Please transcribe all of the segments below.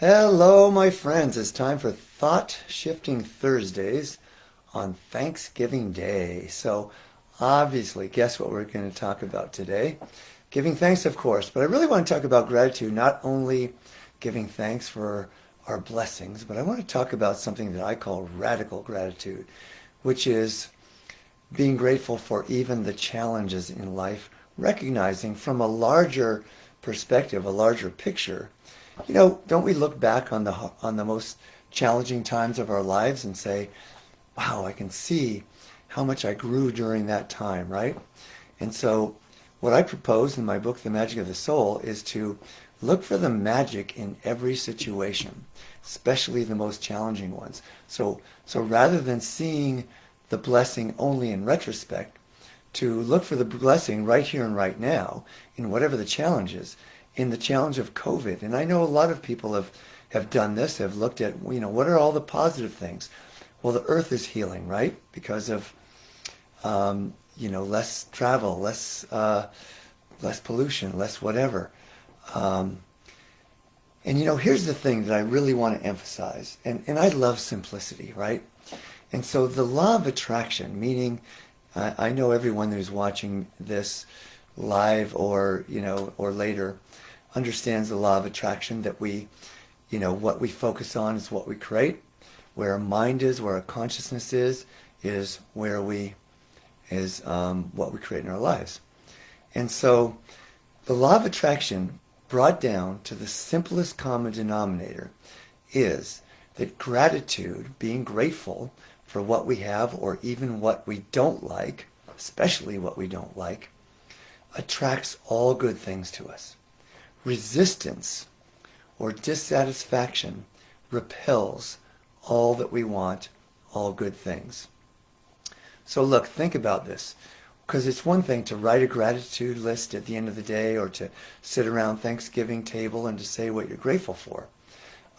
Hello, my friends. It's time for Thought Shifting Thursdays on Thanksgiving Day. So, obviously, guess what we're going to talk about today? Giving thanks, of course, but I really want to talk about gratitude, not only giving thanks for our blessings, but I want to talk about something that I call radical gratitude, which is being grateful for even the challenges in life, recognizing from a larger perspective, a larger picture. Don't we look back on the most challenging times of our lives and say, "Wow, I can see how much I grew during that time," right? And so, what I propose in my book, The Magic of the Soul, is to look for the magic in every situation, especially the most challenging ones. So rather than seeing the blessing only in retrospect, to look for the blessing right here and right now in whatever the challenge is, in the challenge of COVID. And I know a lot of people have done this, have looked at, what are all the positive things? Well, the earth is healing, right? Because of, less travel, less pollution, less whatever. Um, and here's the thing that I really want to emphasize, and I love simplicity, right? And so the law of attraction, meaning I know everyone who's watching this live or later understands the law of attraction that what we focus on is what we create. Where our mind is, where our consciousness is what we create in our lives. And so the law of attraction brought down to the simplest common denominator is that gratitude, being grateful for what we have or even what we don't like, especially what we don't like, attracts all good things to us. Resistance or dissatisfaction repels all that we want, all good things. So look, think about this. Because it's one thing to write a gratitude list at the end of the day or to sit around Thanksgiving table and to say what you're grateful for.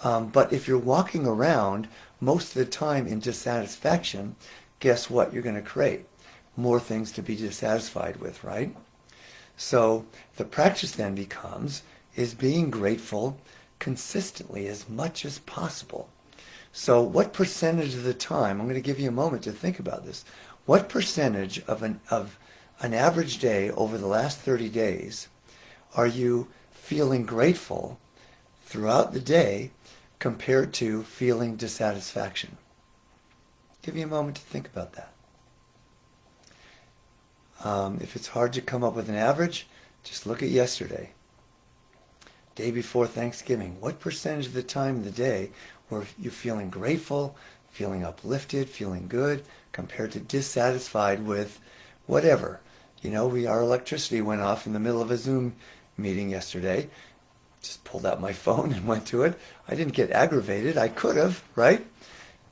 But if you're walking around most of the time in dissatisfaction, guess what you're going to create? More things to be dissatisfied with, right? So the practice then becomes is being grateful consistently as much as possible. So what percentage of the time, I'm going to give you a moment to think about this, what percentage of an average day over the last 30 days are you feeling grateful throughout the day compared to feeling dissatisfaction? Give you a moment to think about that. If it's hard to come up with an average, just look at yesterday. Day before Thanksgiving, what percentage of the time in the day were you feeling grateful, feeling uplifted, feeling good, compared to dissatisfied with whatever? Our electricity went off in the middle of a Zoom meeting yesterday. Just pulled out my phone and went to it. I didn't get aggravated. I could have, right?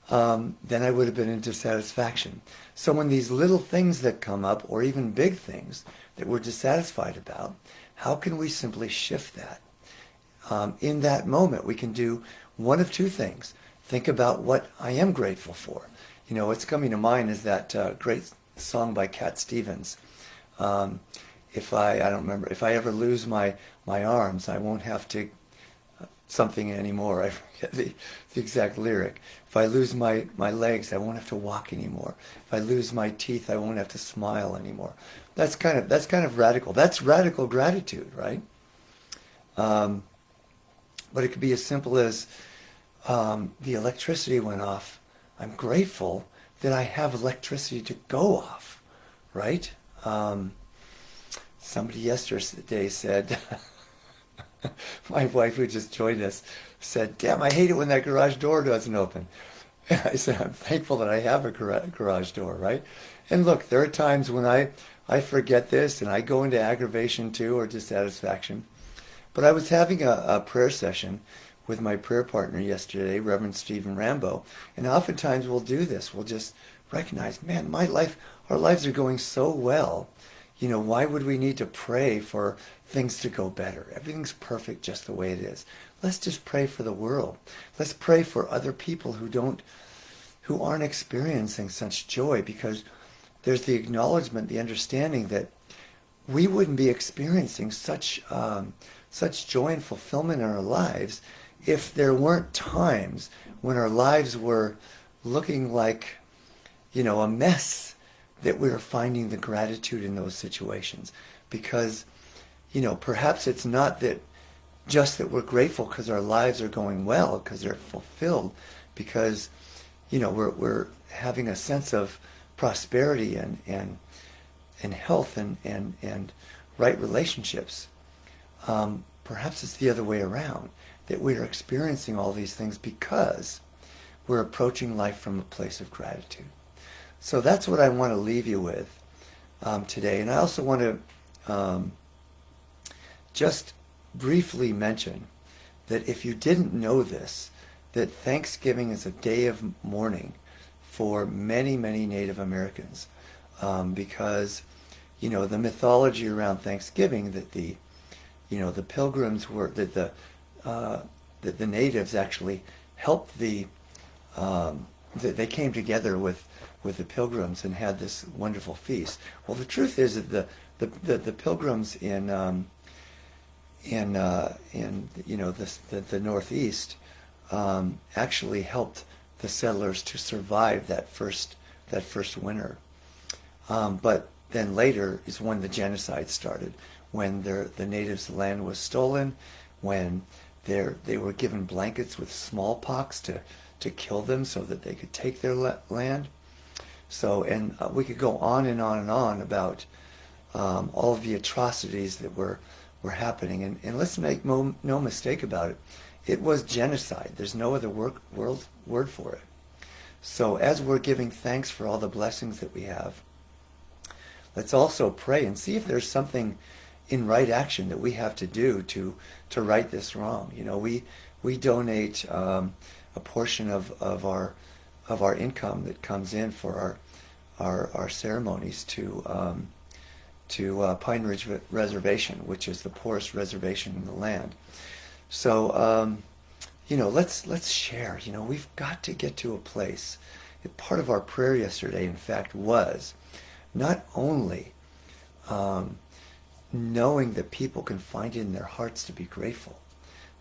Then I would have been in dissatisfaction. So when these little things that come up, or even big things that we're dissatisfied about, how can we simply shift that? In that moment, we can do one of two things. Think about what I am grateful for. What's coming to mind is that great song by Cat Stevens. I don't remember, if I ever lose my arms, I won't have to something anymore. I forget the exact lyric. If I lose my legs, I won't have to walk anymore. If I lose my teeth, I won't have to smile anymore. That's kind of radical. That's radical gratitude, right? But it could be as simple as the electricity went off. I'm grateful that I have electricity to go off, right? Somebody yesterday said, my wife who just joined us said, "Damn, I hate it when that garage door doesn't open." And I said, "I'm thankful that I have a garage door, right?" And look, there are times when I forget this and I go into aggravation too or dissatisfaction. But I was having a prayer session with my prayer partner yesterday, Reverend Stephen Rambo, and oftentimes we'll do this. We'll just recognize, man, our lives are going so well. Why would we need to pray for things to go better? Everything's perfect just the way it is. Let's just pray for the world. Let's pray for other people who aren't experiencing such joy, because there's the acknowledgement, the understanding that we wouldn't be experiencing such such joy and fulfillment in our lives if there weren't times when our lives were looking like, a mess, that we were finding the gratitude in those situations. Because, perhaps it's not that just that we're grateful because our lives are going well, because they're fulfilled, because, we're having a sense of prosperity and health and right relationships. Perhaps it's the other way around, that we are experiencing all these things because we're approaching life from a place of gratitude. So that's what I want to leave you with today. And I also want to just briefly mention that if you didn't know this, that Thanksgiving is a day of mourning for many, many Native Americans, because, the mythology around Thanksgiving, that the pilgrims were, that the natives actually helped that they came together with the pilgrims and had this wonderful feast. Well, the truth is that the pilgrims in the Northeast actually helped the settlers to survive that first winter. But then later is when the genocide started, when the natives' land was stolen, when they were given blankets with smallpox to kill them so that they could take their land. So, and we could go on and on and on about all of the atrocities that were happening. And let's make no mistake about it. It was genocide. There's no other word for it. So as we're giving thanks for all the blessings that we have, let's also pray and see if there's something in right action that we have to do to right this wrong. We donate a portion of our income that comes in for our ceremonies to Pine Ridge Reservation, which is the poorest reservation in the land. So let's share. We've got to get to a place. Part of our prayer yesterday, in fact, was not only knowing that people can find it in their hearts to be grateful,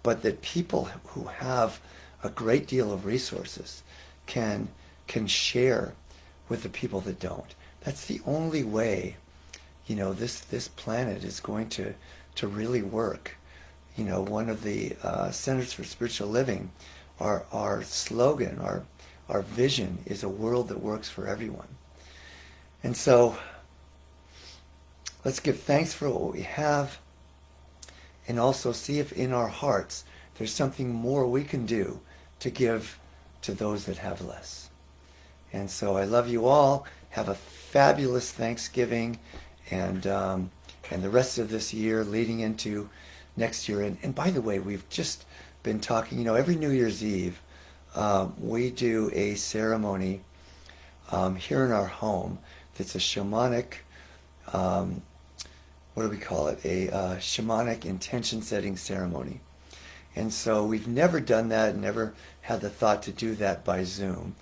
but that people who have a great deal of resources can share with the people that don't. That's the only way, this planet is going to really work. One of the Centers for Spiritual Living, our slogan, our vision is a world that works for everyone. And so let's give thanks for what we have, and also see if in our hearts there's something more we can do to give to those that have less. And so I love you all. Have a fabulous Thanksgiving and the rest of this year leading into next year. And by the way, we've just been talking, every New Year's Eve, we do a ceremony here in our home that's a shamanic, what do we call it? A shamanic intention setting ceremony. And so we've never done that, never had the thought to do that by Zoom.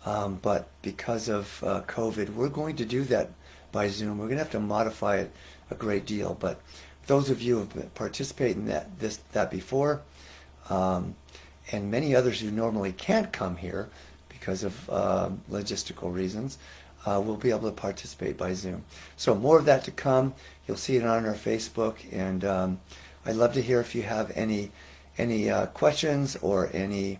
But because of COVID, we're going to do that by Zoom. We're going to have to modify it a great deal. But those of you who have participated in that before, and many others who normally can't come here because of logistical reasons, will be able to participate by Zoom. So more of that to come. You'll see it on our Facebook. And I'd love to hear if you have any questions or any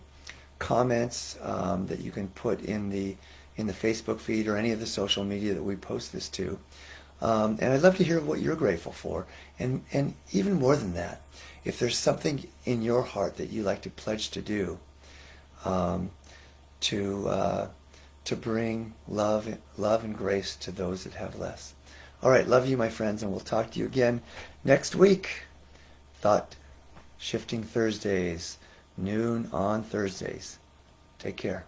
comments that you can put in the Facebook feed or any of the social media that we post this to. And I'd love to hear what you're grateful for. And even more than that, if there's something in your heart that you like to pledge to do, to bring love and grace to those that have less. All right, love you, my friends, and we'll talk to you again next week. Thought Shifting Thursdays, noon on Thursdays. Take care.